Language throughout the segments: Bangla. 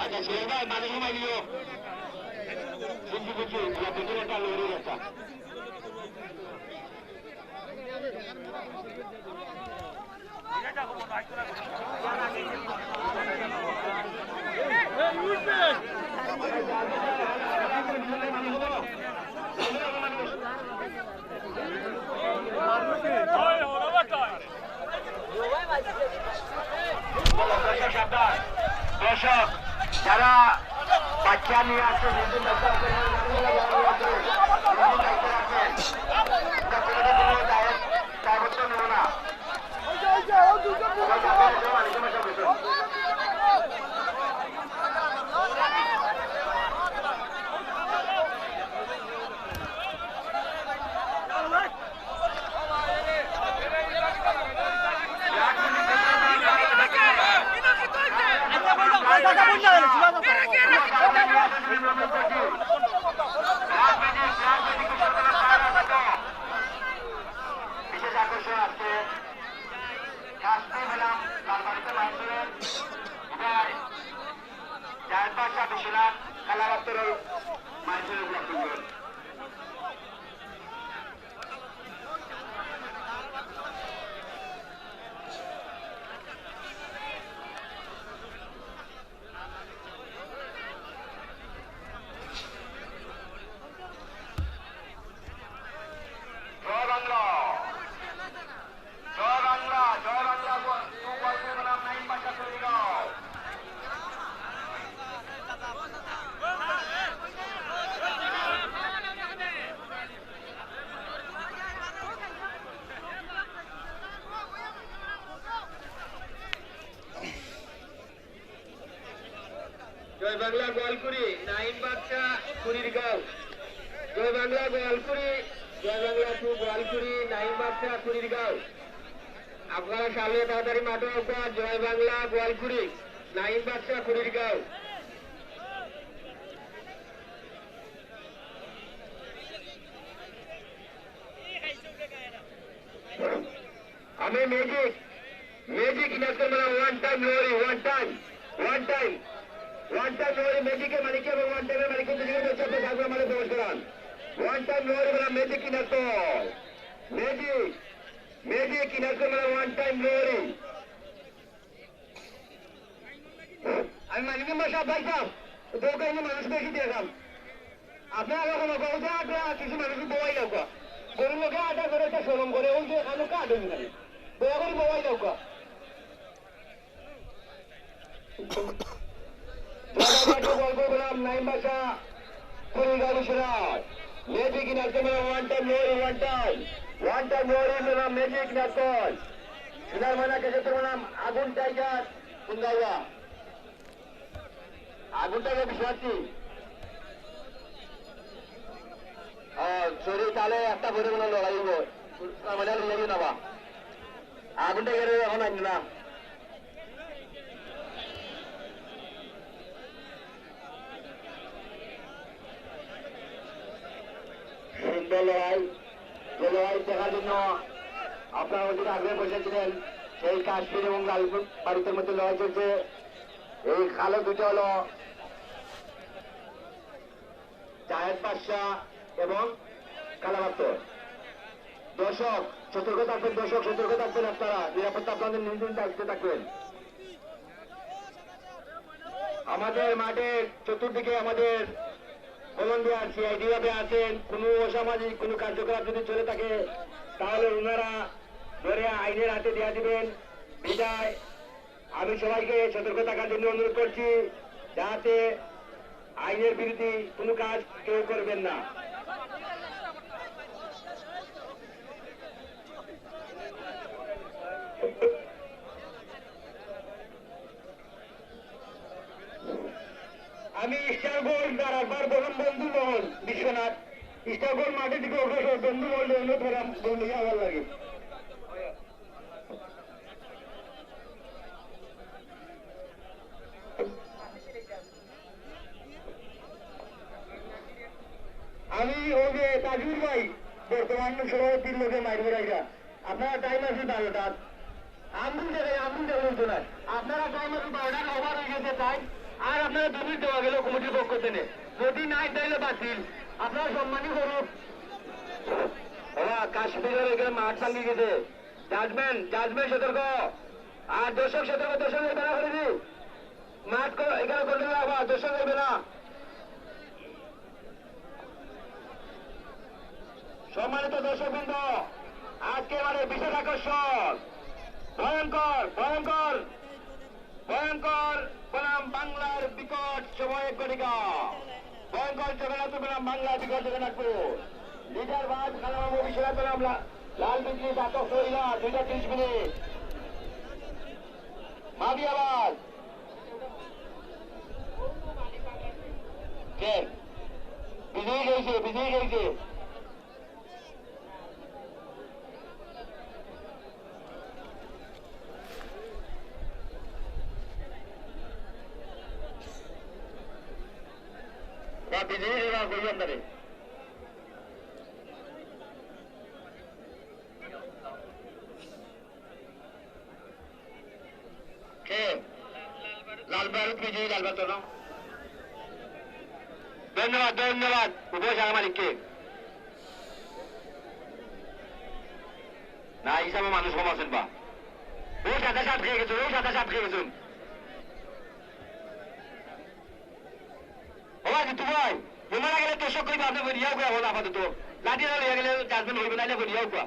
আচ্ছা ছেলে ভাই মানে সময় নিও বুঝছি বুঝছি দুটোর একটা লড়ি একটা দর্শক যারা বাচ্চা নিয়ে আসছে দায়িত্ব নেব না বিশেষ আকর্ষণ আছে কাশ্মীর ম্যাডাম তার বাড়িতে মাইসুরের জায়দ বাদশাহ বিশ্বনাথ কালারাত্তর মাইসুরের ব্লক জয় বাংলা গোয়ালকুড়ি নাইম বাদশাহ কুড়িরগাঁও জয় বাংলা গোয়ালকুড়ি জয় বাংলা টু গোয়ালকুড়ি নাইম বাদশাহ কুড়িরগাঁও আপনারা সামনে তাড়াতাড়ি মাঠে আসা জয় বাংলা গোয়ালকুড়ি নাইম বাদশাহ কুড়িরগাঁও আমি ম্যাজিক ম্যাজিক ইনাস্কর মানে ওয়ান টাইম লোরি ওয়ান টাইম লোরি ম্যাজিকের মালিক এবং ওয়ান টাইমের মালিক দুজনের মধ্যে আপনি সাগর মানে প্রবেশ করান ওয়ান টাইম লোরি মানে ম্যাজিক ইনাস্কর ম্যাজিক ইনাস্কর মানে ওয়ান টাইম লোরি আমি মালিক মেম্বার সাহেব ভাই সাহেব দৌড়ে মানুষ বেশি দিয়েছিলাম আপনার কোনো কথা আপনার কিছু মানুষ বই নৌকা গরুর লোকে আটা করে একটা শোরম করে ওই যে আমি কাঠ হয়ে গেল দয়া করে বই নৌকা গল্প বললাম নাইম বাসা কুড়িগাঁও বিশ্বনাথ ম্যাজিক নাচন ওয়ান টাইম লোরি বললাম ম্যাজিক নাচন সোনার মানাকে যেতে বললাম আগুন টাইগার কুন্দাইয়া আগুন টাইগার বিশ্বনাথী শরীর তাহলে একটা ভরে মনে লড়াই মানে লড়ি নেবা আগুন টাইগার এখন আনি না সুন্দর লড়াই যে লড়াই দেখার জন্য আপনারা ওদিকে আগ্রহ বসেছিলেন সেই কাশ্মীর এবং লালপুর বাড়িতে মধ্যে লড়াই চলছে এই খালো দুটো হলো জায়েদ বাদশাহ এবং কালাবাত্তর দর্শক সতর্ক থাকবেন আপনারা নিরাপত্তা আপনাদের নিয়ন্ত্রণ দায়িত্বে থাকবেন আমাদের মাঠের চতুর্দিকে আমাদের ভলান্টিয়ার সিআইডি ভাবে আছেন কোন অসামাজিক কোন কার্যকলাপ যদি চলে থাকে তাহলে ওনারা ধরে আইনের হাতে দেওয়া দিবেন বিদায় আমি সবাইকে সতর্ক থাকার জন্য অনুরোধ করছি যাতে আইনের বিরোধী কোনো কাজ কেউ করবেন না আমি স্টারগোল্ড বারবার বললাম বন্ধু মহল বিশ্বনাথ স্টারগোল্ড মাঠের দিকে অগ্রসর বন্ধু মহল অনুরোধ করাম বন্ধু আমার লাগে আমি ওই যে তাজুর ভাই বর্তমান সভাপতির লোকে মাইর বেড়াইরা আপনারা টাইম আছে 12টা আমুন দেখুন না আপনারা টাইম আছে 12টা ওভার হয়ে গেছে টাইম আর আপনারা 2 মিনিট দেওয়া গেল কমিটির পক্ষ থেকে যদি নাই তাইলে বাতিল আপনারা সম্মানই করুন কাশ্মীরের এখানে মাঠ ভাঙি গেছে জাজমেন্ট সতর্ক আর দর্শক সতর্ক দর্শকের বেলা করে দি মাঠ এখানে করলে আবার দর্শকের বেলা সম্মানিত দর্শকবৃন্দ আজকে মানে বিশেষ আকর্ষণ ভয়ঙ্কর ভয়ঙ্কর ভয়ঙ্কর বনাম বাংলার বিকট সময় গণিকা ভয়ঙ্কর জগন্নাথ বনাম বাংলার বিকট জগন্নাথপুর লিডার বাদ খালাম অভিষেক বনাম লাল বিজলি দাতক সরিলা 2:30 মিনিট মাদিয়াবাদ বিজয়ী গেছে বিজয়ী করি আপনাদের লাল ভারত বিজয়ী লাল ভারত ধন্যবাদ উভয় সারা মালিককে না হিসাবে মানুষ কম আছেন বা ও সাদা সাপ খেয়ে গেছেন জিতু ভাই মারা গেলে তোষক করিবা আপনি বলিয়াও কোয়া হল আপাতত লাঠি লইয়া গেলে জাজমেন্ট হইবে নাইলে বলিয়াও কোয়া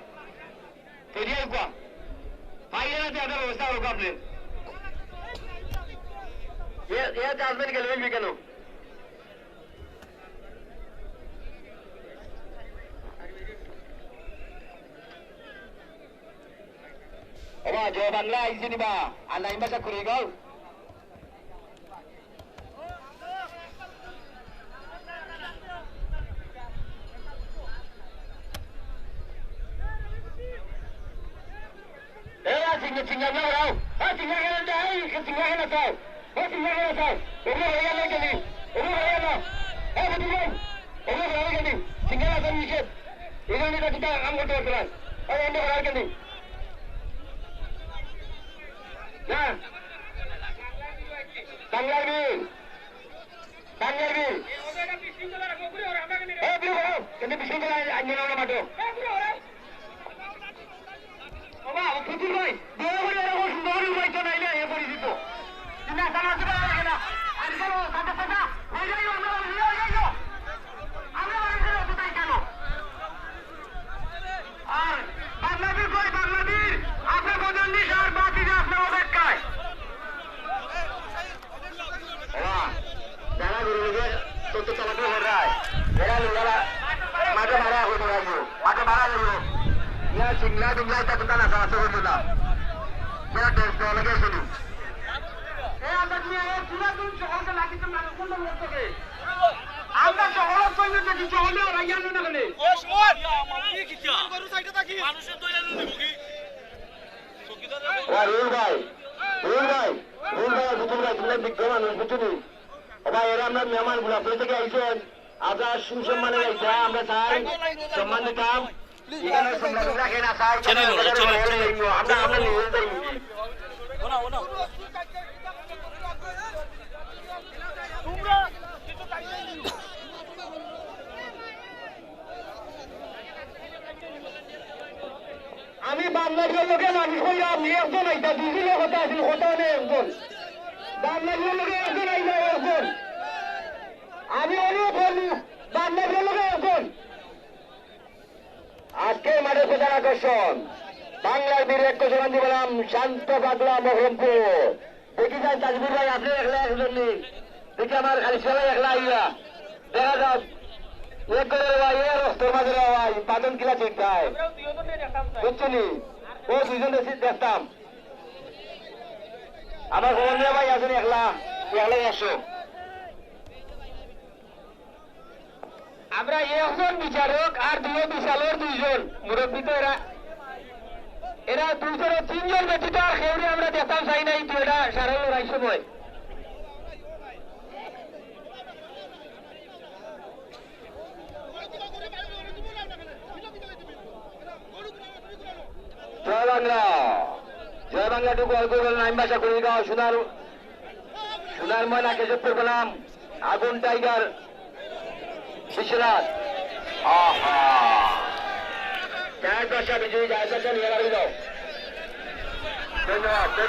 তৈরিয়াও কোয়া পাইলে না আপনার ব্যবস্থা হোক আপনি জাজমেন্ট গেলে বলবি কেন জয় বাংলা আইসি নিবা আর নাইম বাসা করে গাও চিঙ্গা রাও চিঙ্গা গেলে যাই চিঙ্গা গেলে চাও চিঙ্গা গেলে চাও ওগুলো হয়ে গেল কেন ওগুলো হয়ে গেল বুঝি যাই ওগুলো হয়ে গেল চিঙ্গা আছে নিষেধ এই জন্য এটা কাম করতে পারছে না অন্য করার কেন না বাংলার বীর কিন্তু বিশৃঙ্খলা আন্দোলনের মাঠে পুতুল ভাই দয়া করে এরকম সুন্দর উপায় তো নাইলে এ পরিচিত না জানা যাবে না আজকাল সাদা সাদা হয়ে যাই আমরা তাই কেন আর বাংলাদেশ কই বাংলাদেশ আপনার প্রধানমন্ত্রী স্যার বাকি আপনার অপেক্ষায় যারা গুরুদের তথ্য চলাচল করে এরা লোকেরা মাঠে মারা হয়ে যাবো মাঠে মারা যাবো সিংলা ডিংলা এটা কিন্তু না সাহায্য করতো না মেরা টেস্ট দেওয়া লাগে শুনি আমরা শহরের জন্য দেখি শহরে রাইয়ানো না কেন রুল ভাই তোমরা বিজ্ঞ মানুষ বুঝুনি ভাই এরা আমরা মেহমান গুলো আপনার থেকে আইসেন আমরা সুসম্মানে আইসা আমরা চাই সম্মান দিতাম এখানে সম্মান রাখে না চাই আমরা আমরা নিজেদের আমি বাংলাদেশের লোকে মানুষ হইলাম একজন আইতা দুজন কথা আছিল কথা নেই একজন বাংলাদেশের লোকে একজন আইতা একজন আমি অনেক বলি বাংলাদেশের লোকে একজন আজকে মাঠে প্রধান আকর্ষণ বাংলার বীর এক সমান বললাম শান্ত পাগলা মহরমপুর দেখি যাই তাজপুর ভাই আপনি একলা একজন দেখি আমার খালি সবাই একলা আইয়া দেখা যাক এক করে ভাই এ রক্তর মাঝে ভাই পাতন কিলা ঠিক যায় বুঝছনি ও দুইজন দেখতাম আমার খবর নিয়ে ভাই আসেন একলাই আসো আমরা একজন বিচারক আর দুই বিচারক দুইজন মুরব্বী তো এরা দুইজনে তিনজন ব্যতীত আর খেউরে আমরা দেখতাম চাই নাই তো এটা সারা লড়াই সময় জয় বাংলা জয় বাংলা টুকু অল্প নাইম বাসা করে গাও সোনার ময়না কেশবপুর বনাম আগুন টাইগার বিশ্বনাথ আহা জায়দ বাসা বিজয়ী জায়দ বাসা নিয়ে দাও ধন্যবাদ।